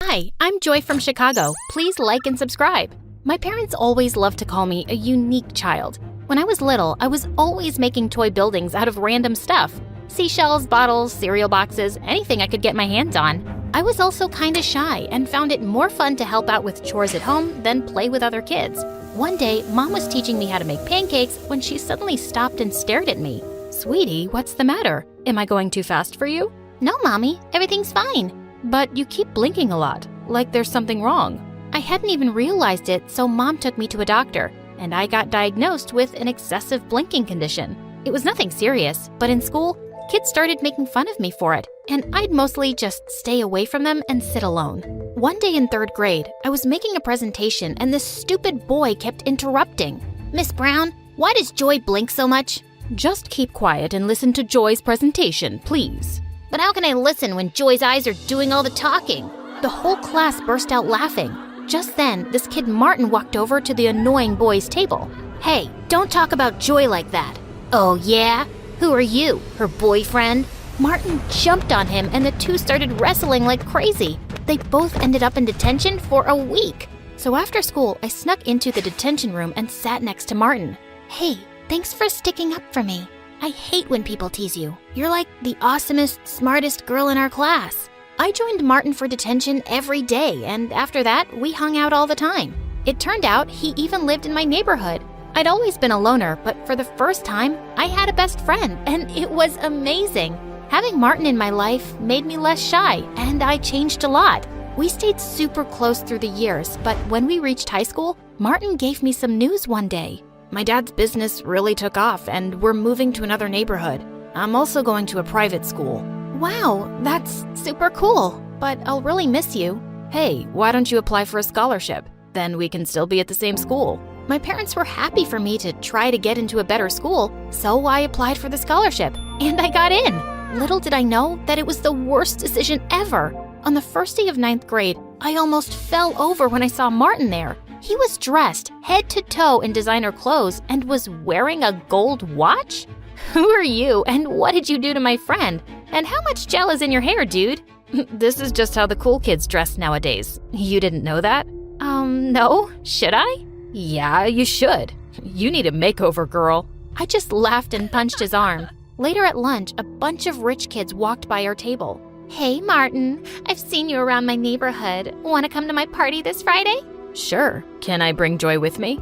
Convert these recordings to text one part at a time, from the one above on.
Hi, I'm Joy from Chicago. Please like and subscribe. My parents always loved to call me a unique child. When I was little, I was always making toy buildings out of random stuff. Seashells, bottles, cereal boxes, anything I could get my hands on. I was also kinda shy and found it more fun to help out with chores at home than play with other kids. One day, Mom was teaching me how to make pancakes when she suddenly stopped and stared at me. Sweetie, what's the matter? Am I going too fast for you? No, Mommy, everything's fine. But you keep blinking a lot, like there's something wrong. I hadn't even realized it, so Mom took me to a doctor, and I got diagnosed with an excessive blinking condition. It was nothing serious, but in school, kids started making fun of me for it, and I'd mostly just stay away from them and sit alone. One day in 3rd grade, I was making a presentation and this stupid boy kept interrupting. Miss Brown, why does Joy blink so much? Just keep quiet and listen to Joy's presentation, please. But how can I listen when Joy's eyes are doing all the talking? The whole class burst out laughing. Just then, this kid Martin walked over to the annoying boy's table. Hey, don't talk about Joy like that. Oh yeah? Who are you, her boyfriend? Martin jumped on him and the two started wrestling like crazy. They both ended up in detention for a week. So after school, I snuck into the detention room and sat next to Martin. Hey, thanks for sticking up for me. I hate when people tease you. You're like the awesomest, smartest girl in our class. I joined Martin for detention every day, and after that, we hung out all the time. It turned out he even lived in my neighborhood. I'd always been a loner, but for the first time, I had a best friend, and it was amazing. Having Martin in my life made me less shy, and I changed a lot. We stayed super close through the years, but when we reached high school, Martin gave me some news one day. My dad's business really took off, and we're moving to another neighborhood. I'm also going to a private school. Wow, that's super cool, but I'll really miss you. Hey, why don't you apply for a scholarship? Then we can still be at the same school. My parents were happy for me to try to get into a better school, so I applied for the scholarship, and I got in. Little did I know that it was the worst decision ever. On the first day of 9th grade, I almost fell over when I saw Martin there. He was dressed head to toe in designer clothes and was wearing a gold watch? Who are you and what did you do to my friend? And how much gel is in your hair, dude? This is just how the cool kids dress nowadays. You didn't know that? No. Should I? Yeah, you should. You need a makeover, girl. I just laughed and punched his arm. Later at lunch, a bunch of rich kids walked by our table. Hey, Martin. I've seen you around my neighborhood. Want to come to my party this Friday? Sure. Can I bring Joy with me?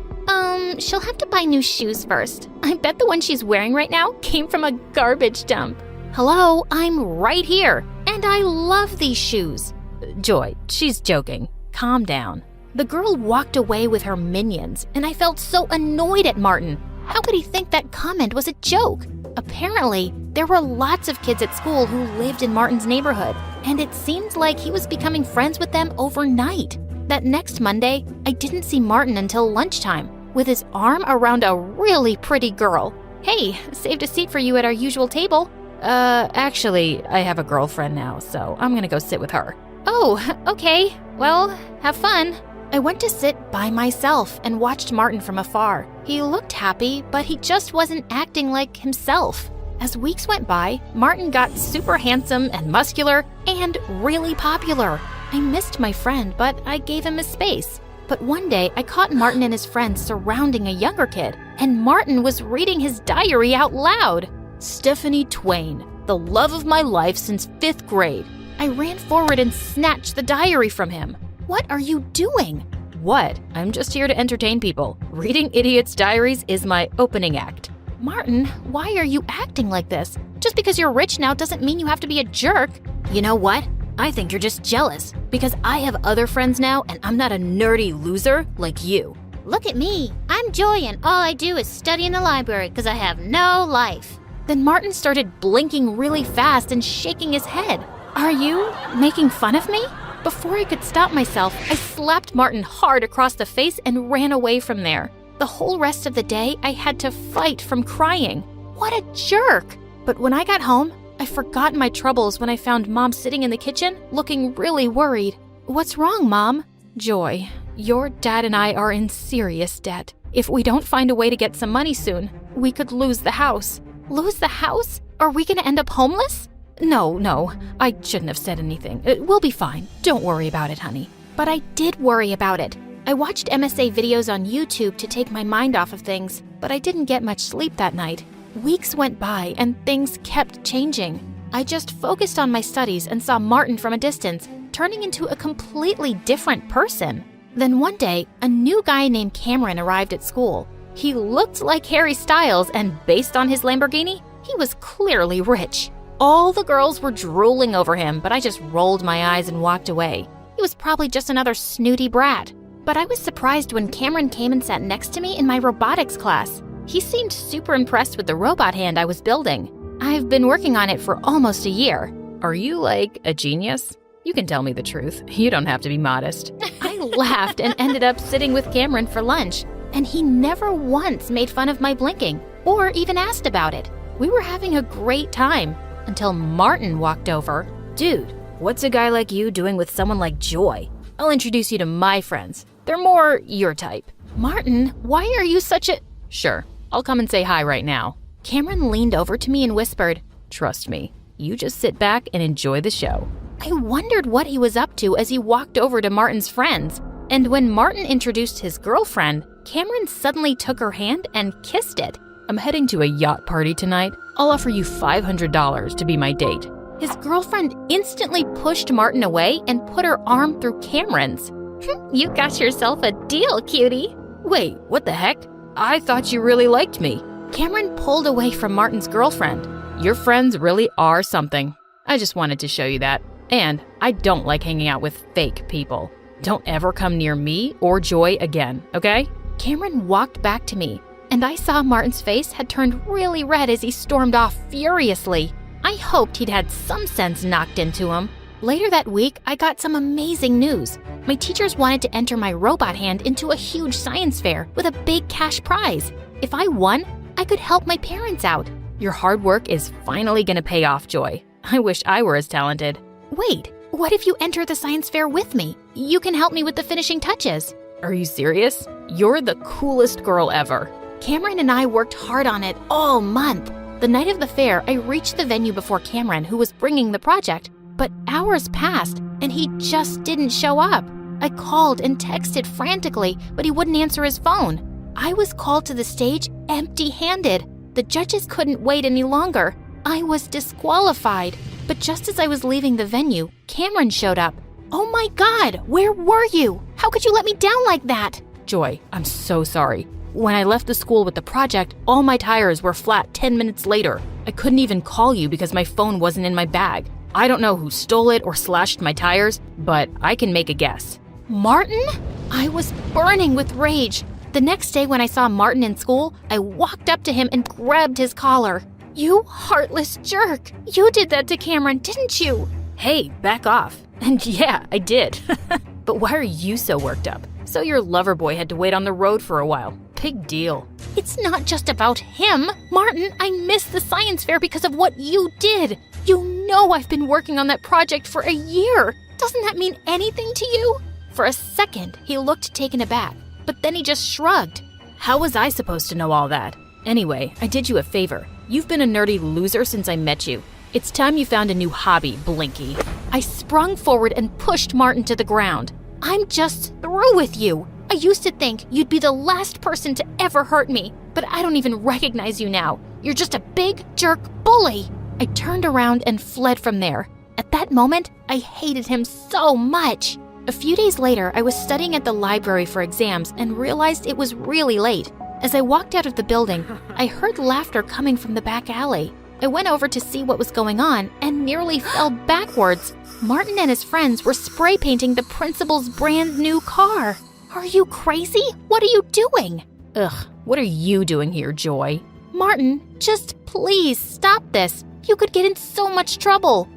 She'll have to buy new shoes first. I bet the one she's wearing right now came from a garbage dump. Hello, I'm right here, and I love these shoes. Joy, she's joking. Calm down. The girl walked away with her minions, and I felt so annoyed at Martin. How could he think that comment was a joke? Apparently, there were lots of kids at school who lived in Martin's neighborhood, and it seemed like he was becoming friends with them overnight. That next Monday, I didn't see Martin until lunchtime, with his arm around a really pretty girl. Hey, saved a seat for you at our usual table. Actually, I have a girlfriend now, so I'm gonna go sit with her. Oh, okay. Well, have fun. I went to sit by myself and watched Martin from afar. He looked happy, but he just wasn't acting like himself. As weeks went by, Martin got super handsome and muscular and really popular. I missed my friend, but I gave him his space. But one day, I caught Martin and his friends surrounding a younger kid, and Martin was reading his diary out loud. Stephanie Twain, the love of my life since 5th grade. I ran forward and snatched the diary from him. What are you doing? What? I'm just here to entertain people. Reading idiots' diaries is my opening act. Martin, why are you acting like this? Just because you're rich now doesn't mean you have to be a jerk. You know what? I think you're just jealous because I have other friends now and I'm not a nerdy loser like you. Look at me. I'm Joy and all I do is study in the library because I have no life. Then Martin started blinking really fast and shaking his head. Are you making fun of me? Before I could stop myself, I slapped Martin hard across the face and ran away from there. The whole rest of the day, I had to fight from crying. What a jerk! But when I got home, I forgot my troubles when I found Mom sitting in the kitchen, looking really worried. What's wrong, Mom? Joy, your dad and I are in serious debt. If we don't find a way to get some money soon, we could lose the house. Lose the house? Are we gonna end up homeless? No, I shouldn't have said anything. We'll be fine. Don't worry about it, honey. But I did worry about it. I watched MSA videos on YouTube to take my mind off of things, but I didn't get much sleep that night. Weeks went by and things kept changing. I just focused on my studies and saw Martin from a distance, turning into a completely different person. Then one day, a new guy named Cameron arrived at school. He looked like Harry Styles, and based on his Lamborghini, he was clearly rich. All the girls were drooling over him, but I just rolled my eyes and walked away. He was probably just another snooty brat. But I was surprised when Cameron came and sat next to me in my robotics class. He seemed super impressed with the robot hand I was building. I've been working on it for almost a year. Are you like a genius? You can tell me the truth. You don't have to be modest. I laughed and ended up sitting with Cameron for lunch, and he never once made fun of my blinking or even asked about it. We were having a great time until Martin walked over. Dude, what's a guy like you doing with someone like Joy? I'll introduce you to my friends. They're more your type. Martin, why are you such a... Sure, I'll come and say hi right now. Cameron leaned over to me and whispered, trust me, you just sit back and enjoy the show. I wondered what he was up to as he walked over to Martin's friends. And when Martin introduced his girlfriend, Cameron suddenly took her hand and kissed it. I'm heading to a yacht party tonight. I'll offer you $500 to be my date. His girlfriend instantly pushed Martin away and put her arm through Cameron's. You got yourself a deal, cutie. Wait, what the heck? I thought you really liked me. Cameron pulled away from Martin's girlfriend. Your friends really are something. I just wanted to show you that. And I don't like hanging out with fake people. Don't ever come near me or Joy again, okay? Cameron walked back to me, and I saw Martin's face had turned really red as he stormed off furiously. I hoped he'd had some sense knocked into him. Later that week, I got some amazing news. My teachers wanted to enter my robot hand into a huge science fair with a big cash prize. If I won, I could help my parents out. Your hard work is finally gonna pay off, Joy. I wish I were as talented. Wait, what if you enter the science fair with me? You can help me with the finishing touches. Are you serious? You're the coolest girl ever. Cameron and I worked hard on it all month. The night of the fair, I reached the venue before Cameron, who was bringing the project. But hours passed, and he just didn't show up. I called and texted frantically, but he wouldn't answer his phone. I was called to the stage empty-handed. The judges couldn't wait any longer. I was disqualified. But just as I was leaving the venue, Cameron showed up. Oh my God, where were you? How could you let me down like that? Joy, I'm so sorry. When I left the school with the project, all my tires were flat 10 minutes later. I couldn't even call you because my phone wasn't in my bag. I don't know who stole it or slashed my tires, but I can make a guess. Martin? I was burning with rage. The next day when I saw Martin in school, I walked up to him and grabbed his collar. You heartless jerk! You did that to Cameron, didn't you? Hey, back off. And yeah, I did. But why are you so worked up? So your lover boy had to wait on the road for a while. Big deal. It's not just about him. Martin, I missed the science fair because of what you did. You know I've been working on that project for a year. Doesn't that mean anything to you? For a second, he looked taken aback, but then he just shrugged. How was I supposed to know all that? Anyway, I did you a favor. You've been a nerdy loser since I met you. It's time you found a new hobby, Blinky. I sprung forward and pushed Martin to the ground. I'm just through with you. I used to think you'd be the last person to ever hurt me, but I don't even recognize you now. You're just a big jerk bully. I turned around and fled from there. At that moment, I hated him so much. A few days later, I was studying at the library for exams and realized it was really late. As I walked out of the building, I heard laughter coming from the back alley. I went over to see what was going on and nearly fell backwards. Martin and his friends were spray painting the principal's brand new car. Are you crazy? What are you doing? Ugh, what are you doing here, Joy? Martin, just please stop this. You could get in so much trouble.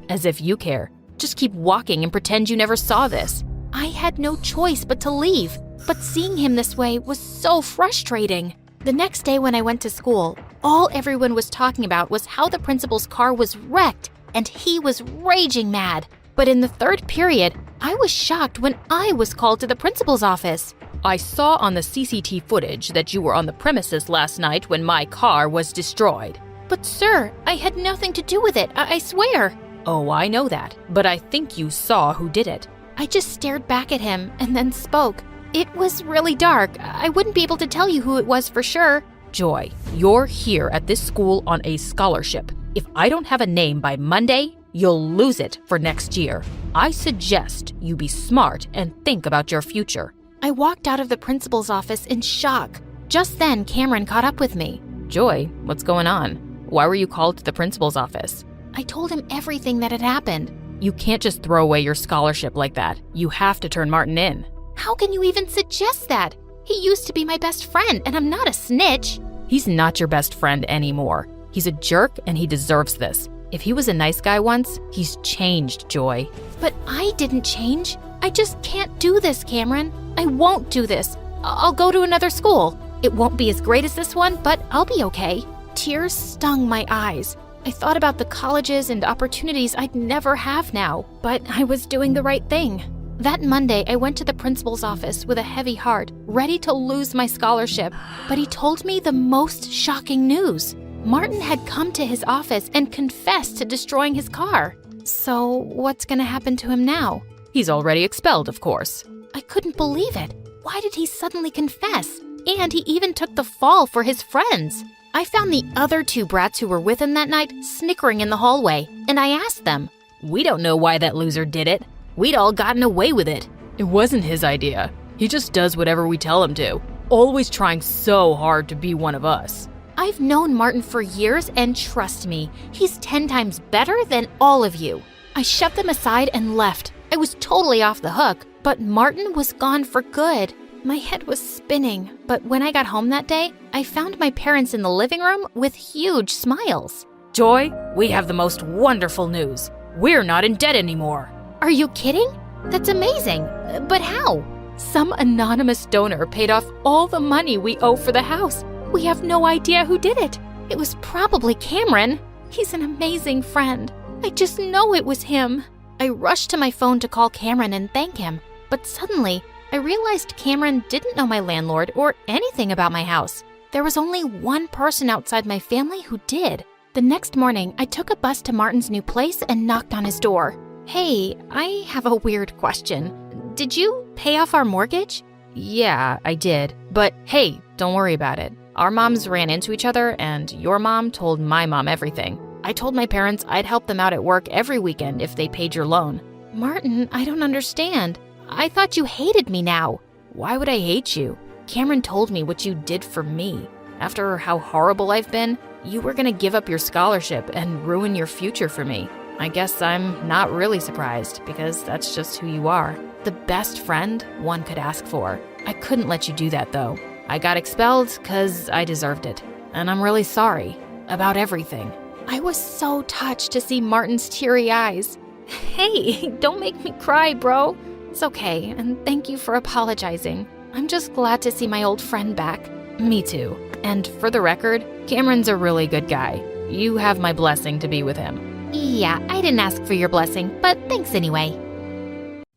As if you care. Just keep walking and pretend you never saw this. I had no choice but to leave, but seeing him this way was so frustrating. The next day when I went to school, all everyone was talking about was how the principal's car was wrecked and he was raging mad. But in the third period, I was shocked when I was called to the principal's office. I saw on the CCTV footage that you were on the premises last night when my car was destroyed. But sir, I had nothing to do with it, I swear. Oh, I know that, but I think you saw who did it. I just stared back at him and then spoke. It was really dark. I wouldn't be able to tell you who it was for sure. Joy, you're here at this school on a scholarship. If I don't have a name by Monday, you'll lose it for next year. I suggest you be smart and think about your future. I walked out of the principal's office in shock. Just then, Cameron caught up with me. Joy, what's going on? Why were you called to the principal's office? I told him everything that had happened. You can't just throw away your scholarship like that. You have to turn Martin in. How can you even suggest that? He used to be my best friend, and I'm not a snitch. He's not your best friend anymore. He's a jerk, and he deserves this. If he was a nice guy once, he's changed, Joy. But I didn't change. I just can't do this, Cameron. I won't do this. I'll go to another school. It won't be as great as this one, but I'll be okay. Tears stung my eyes. I thought about the colleges and opportunities I'd never have now, but I was doing the right thing. That Monday, I went to the principal's office with a heavy heart, ready to lose my scholarship, but he told me the most shocking news. Martin had come to his office and confessed to destroying his car. So what's going to happen to him now? He's already expelled, of course. I couldn't believe it. Why did he suddenly confess? And he even took the fall for his friends. I found the other two brats who were with him that night snickering in the hallway, and I asked them, "We don't know why that loser did it. We'd all gotten away with it. It wasn't his idea. He just does whatever we tell him to, always trying so hard to be one of us." I've known Martin for years, and trust me, he's 10 times better than all of you. I shoved them aside and left. I was totally off the hook, but Martin was gone for good. My head was spinning, but when I got home that day, I found my parents in the living room with huge smiles. "Joy, we have the most wonderful news. We're not in debt anymore." Are you kidding? That's amazing. But how? Some anonymous donor paid off all the money we owe for the house. We have no idea who did it. It was probably Cameron. He's an amazing friend. I just know it was him. I rushed to my phone to call Cameron and thank him, but suddenly I realized Cameron didn't know my landlord or anything about my house. There was only one person outside my family who did. The next morning, I took a bus to Martin's new place and knocked on his door. Hey, I have a weird question. Did you pay off our mortgage? Yeah, I did. But hey, don't worry about it. Our moms ran into each other, and your mom told my mom everything. I told my parents I'd help them out at work every weekend if they paid your loan. Martin, I don't understand. I thought you hated me now. Why would I hate you? Cameron told me what you did for me. After how horrible I've been, you were gonna give up your scholarship and ruin your future for me. I guess I'm not really surprised, because that's just who you are. The best friend one could ask for. I couldn't let you do that, though. I got expelled because I deserved it. And I'm really sorry about everything. I was so touched to see Martin's teary eyes. Hey, don't make me cry, bro. It's okay, and thank you for apologizing. I'm just glad to see my old friend back. Me too. And for the record, Cameron's a really good guy. You have my blessing to be with him. Yeah, I didn't ask for your blessing, but thanks anyway.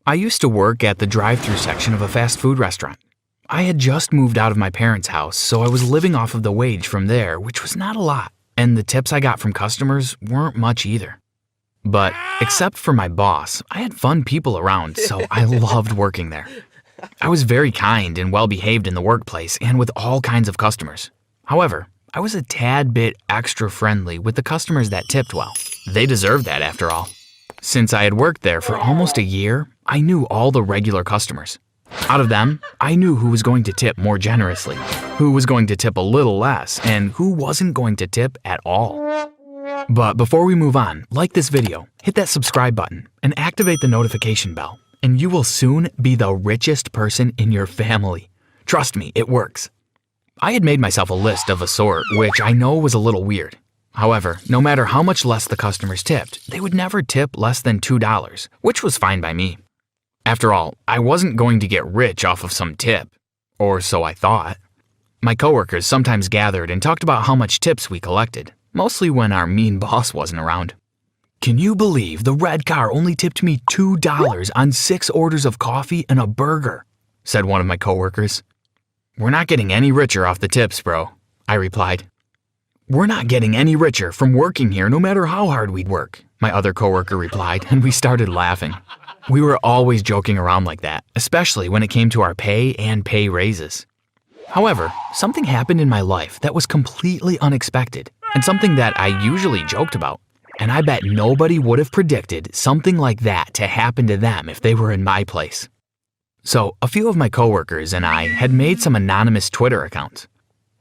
I used to work at the drive-thru section of a fast food restaurant. I had just moved out of my parents' house, so I was living off of the wage from there, which was not a lot, and the tips I got from customers weren't much either. But except for my boss, I had fun people around, so I loved working there. I was very kind and well-behaved in the workplace and with all kinds of customers. However, I was a tad bit extra friendly with the customers that tipped well. They deserved that, after all. Since I had worked there for almost a year, I knew all the regular customers. Out of them, I knew who was going to tip more generously, who was going to tip a little less, and who wasn't going to tip at all. But before we move on, like this video, hit that subscribe button, and activate the notification bell, and you will soon be the richest person in your family. Trust me, it works. I had made myself a list of a sort, which I know was a little weird. However, no matter how much less the customers tipped, they would never tip less than $2, which was fine by me. After all, I wasn't going to get rich off of some tip, or so I thought. My coworkers sometimes gathered and talked about how much tips we collected, mostly when our mean boss wasn't around. "Can you believe the red car only tipped me $2 on 6 orders of coffee and a burger?" said one of my coworkers. "We're not getting any richer off the tips, bro," I replied. "We're not getting any richer from working here no matter how hard we'd work," my other coworker replied, and we started laughing. We were always joking around like that, especially when it came to our pay and pay raises. However, something happened in my life that was completely unexpected and something that I usually joked about. And I bet nobody would have predicted something like that to happen to them if they were in my place. So, a few of my coworkers and I had made some anonymous Twitter accounts.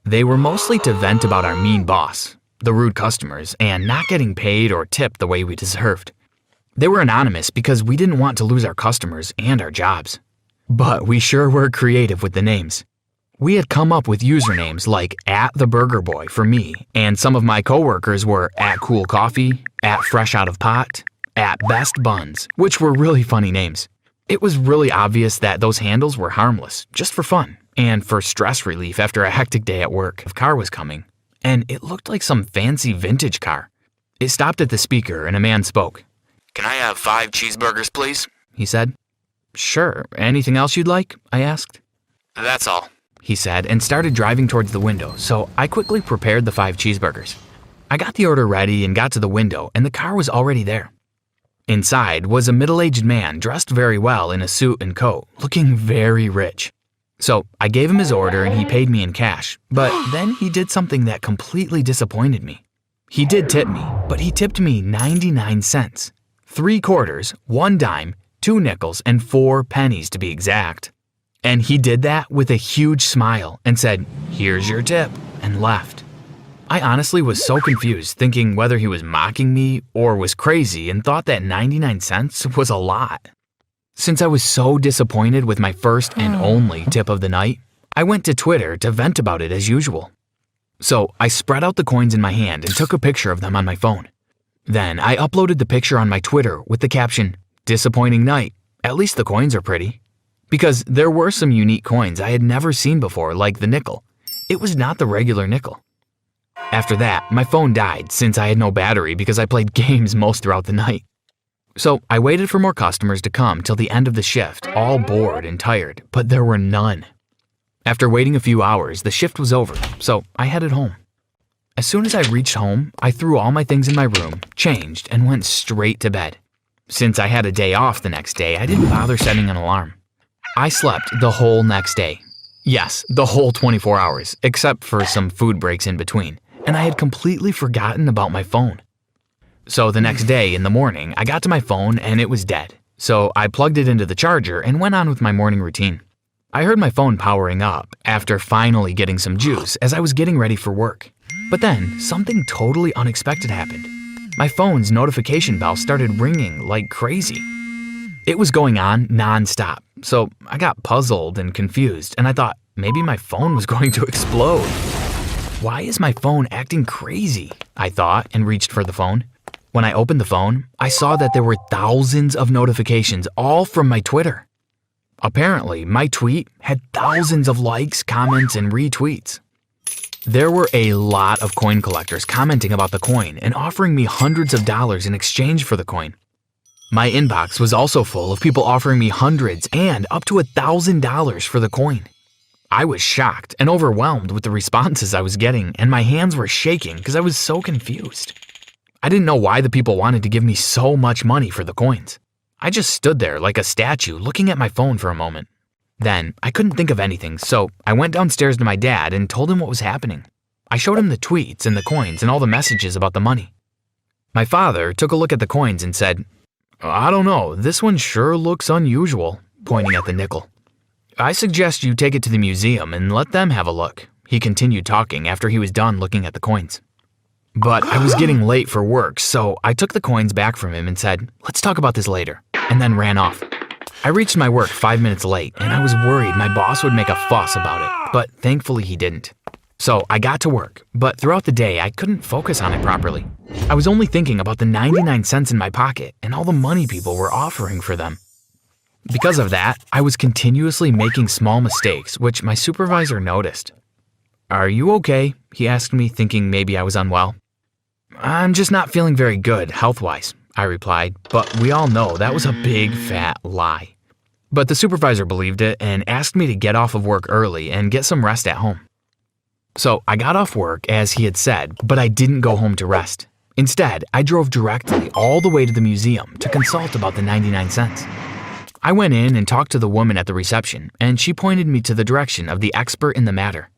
They were mostly to vent about our mean boss, the rude customers, and not getting paid or tipped the way we deserved. They were anonymous because we didn't want to lose our customers and our jobs. But we sure were creative with the names. We had come up with usernames like @TheBurgerBoy for me, and some of my coworkers were @CoolCoffee, @FreshOutOfPot, @BestBuns, which were really funny names. It was really obvious that those handles were harmless, just for fun, and for stress relief after a hectic day at work. A car was coming, and it looked like some fancy vintage car. It stopped at the speaker and a man spoke. "Can I have 5 cheeseburgers, please?" he said. "Sure. Anything else you'd like?" I asked. "That's all," he said, and started driving towards the window, so I quickly prepared the 5 cheeseburgers. I got the order ready and got to the window, and the car was already there. Inside was a middle-aged man dressed very well in a suit and coat, looking very rich. So I gave him his order and he paid me in cash, but then he did something that completely disappointed me. He did tip me, but he tipped me 99 cents. 3 quarters, 1 dime, 2 nickels, and 4 pennies to be exact. And he did that with a huge smile and said, "Here's your tip," and left. I honestly was so confused, thinking whether he was mocking me or was crazy, and thought that 99 cents was a lot. Since I was so disappointed with my first and only tip of the night, I went to Twitter to vent about it as usual. So I spread out the coins in my hand and took a picture of them on my phone. Then I uploaded the picture on my Twitter with the caption, "Disappointing night, at least the coins are pretty." Because there were some unique coins I had never seen before, like the nickel. It was not the regular nickel. After that, my phone died since I had no battery because I played games most throughout the night. So I waited for more customers to come till the end of the shift, all bored and tired, but there were none. After waiting a few hours, the shift was over, so I headed home. As soon as I reached home, I threw all my things in my room, changed, and went straight to bed. Since I had a day off the next day, I didn't bother setting an alarm. I slept the whole next day. Yes, the whole 24 hours, except for some food breaks in between, and I had completely forgotten about my phone. So the next day in the morning, I got to my phone and it was dead. So I plugged it into the charger and went on with my morning routine. I heard my phone powering up after finally getting some juice as I was getting ready for work. But then something totally unexpected happened. My phone's notification bell started ringing like crazy. It was going on non-stop, so I got puzzled and confused, and I thought maybe my phone was going to explode. Why is my phone acting crazy? I thought, and reached for the phone. When I opened the phone, I saw that there were thousands of notifications, all from my Twitter. Apparently, my tweet had thousands of likes, comments, and retweets. There were a lot of coin collectors commenting about the coin and offering me hundreds of dollars in exchange for the coin. My inbox was also full of people offering me hundreds and up to $1,000 for the coin. I was shocked and overwhelmed with the responses I was getting, and my hands were shaking because I was so confused. I didn't know why the people wanted to give me so much money for the coins. I just stood there like a statue looking at my phone for a moment. Then I couldn't think of anything, so I went downstairs to my dad and told him what was happening. I showed him the tweets and the coins and all the messages about the money. My father took a look at the coins and said, "I don't know, this one sure looks unusual," pointing at the nickel. "I suggest you take it to the museum and let them have a look," he continued talking after he was done looking at the coins. But I was getting late for work, so I took the coins back from him and said, "Let's talk about this later," and then ran off. I reached my work 5 minutes late, and I was worried my boss would make a fuss about it, but thankfully he didn't. So I got to work, but throughout the day I couldn't focus on it properly. I was only thinking about the 99 cents in my pocket and all the money people were offering for them. Because of that, I was continuously making small mistakes, which my supervisor noticed. "Are you okay?" he asked me, thinking maybe I was unwell. "I'm just not feeling very good, health-wise," I replied, but we all know that was a big, fat lie. But the supervisor believed it and asked me to get off of work early and get some rest at home. So I got off work as he had said, but I didn't go home to rest. Instead, I drove directly all the way to the museum to consult about the 99 cents. I went in and talked to the woman at the reception, and she pointed me to the direction of the expert in the matter.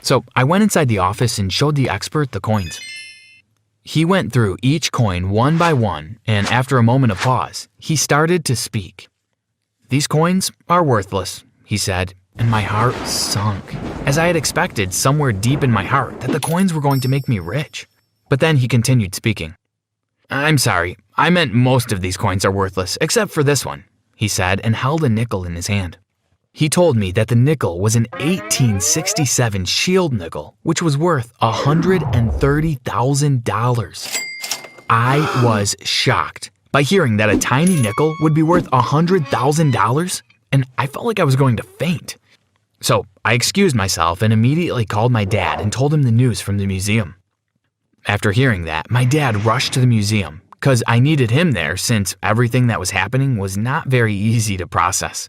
So I went inside the office and showed the expert the coins. He went through each coin one by one, and after a moment of pause, he started to speak. "These coins are worthless," he said, and my heart sunk, as I had expected somewhere deep in my heart that the coins were going to make me rich. But then he continued speaking. "I'm sorry, I meant most of these coins are worthless, except for this one," he said, and held a nickel in his hand. He told me that the nickel was an 1867 shield nickel, which was worth $130,000. I was shocked by hearing that a tiny nickel would be worth $100,000, and I felt like I was going to faint. So I excused myself and immediately called my dad and told him the news from the museum. After hearing that, my dad rushed to the museum, because I needed him there since everything that was happening was not very easy to process.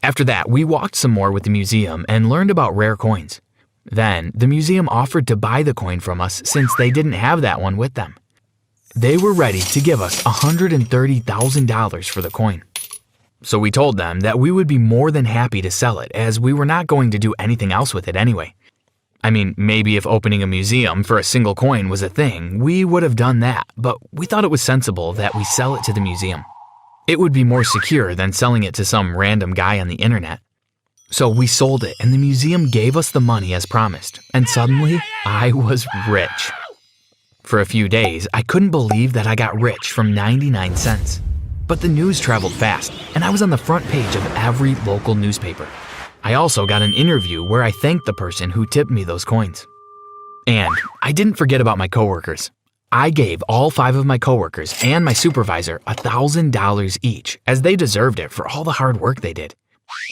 After that, we walked some more with the museum and learned about rare coins. Then, the museum offered to buy the coin from us since they didn't have that one with them. They were ready to give us $130,000 for the coin. So we told them that we would be more than happy to sell it, as we were not going to do anything else with it anyway. I mean, maybe if opening a museum for a single coin was a thing, we would have done that, but we thought it was sensible that we sell it to the museum. It would be more secure than selling it to some random guy on the internet. So we sold it, and the museum gave us the money as promised, and suddenly, I was rich. For a few days, I couldn't believe that I got rich from 99 cents. But the news traveled fast, and I was on the front page of every local newspaper. I also got an interview where I thanked the person who tipped me those coins. And I didn't forget about my coworkers. I gave all 5 of my coworkers and my supervisor $1,000 each, as they deserved it for all the hard work they did.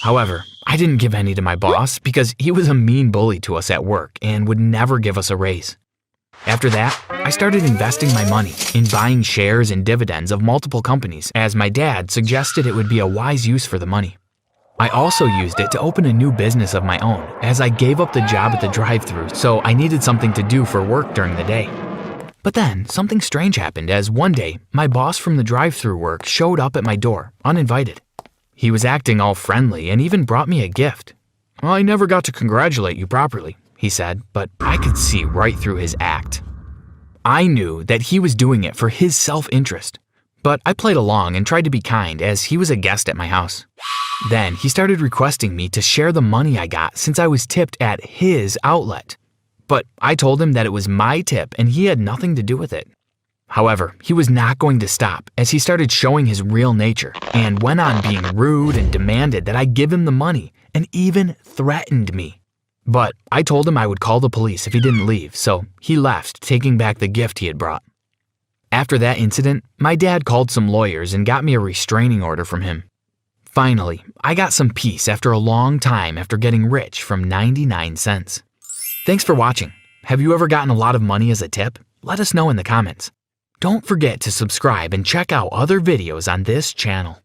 However, I didn't give any to my boss because he was a mean bully to us at work and would never give us a raise. After that, I started investing my money in buying shares and dividends of multiple companies, as my dad suggested it would be a wise use for the money. I also used it to open a new business of my own, as I gave up the job at the drive-thru, so I needed something to do for work during the day. But then, something strange happened, as one day, my boss from the drive-thru work showed up at my door, uninvited. He was acting all friendly and even brought me a gift. "I never got to congratulate you properly," he said, but I could see right through his act. I knew that he was doing it for his self-interest, but I played along and tried to be kind as he was a guest at my house. Then he started requesting me to share the money I got since I was tipped at his outlet. But I told him that it was my tip and he had nothing to do with it. However, he was not going to stop as he started showing his real nature and went on being rude and demanded that I give him the money and even threatened me. But I told him I would call the police if he didn't leave, so he left, taking back the gift he had brought. After that incident, my dad called some lawyers and got me a restraining order from him. Finally, I got some peace after a long time after getting rich from 99 cents. Thanks for watching. Have you ever gotten a lot of money as a tip? Let us know in the comments. Don't forget to subscribe and check out other videos on this channel.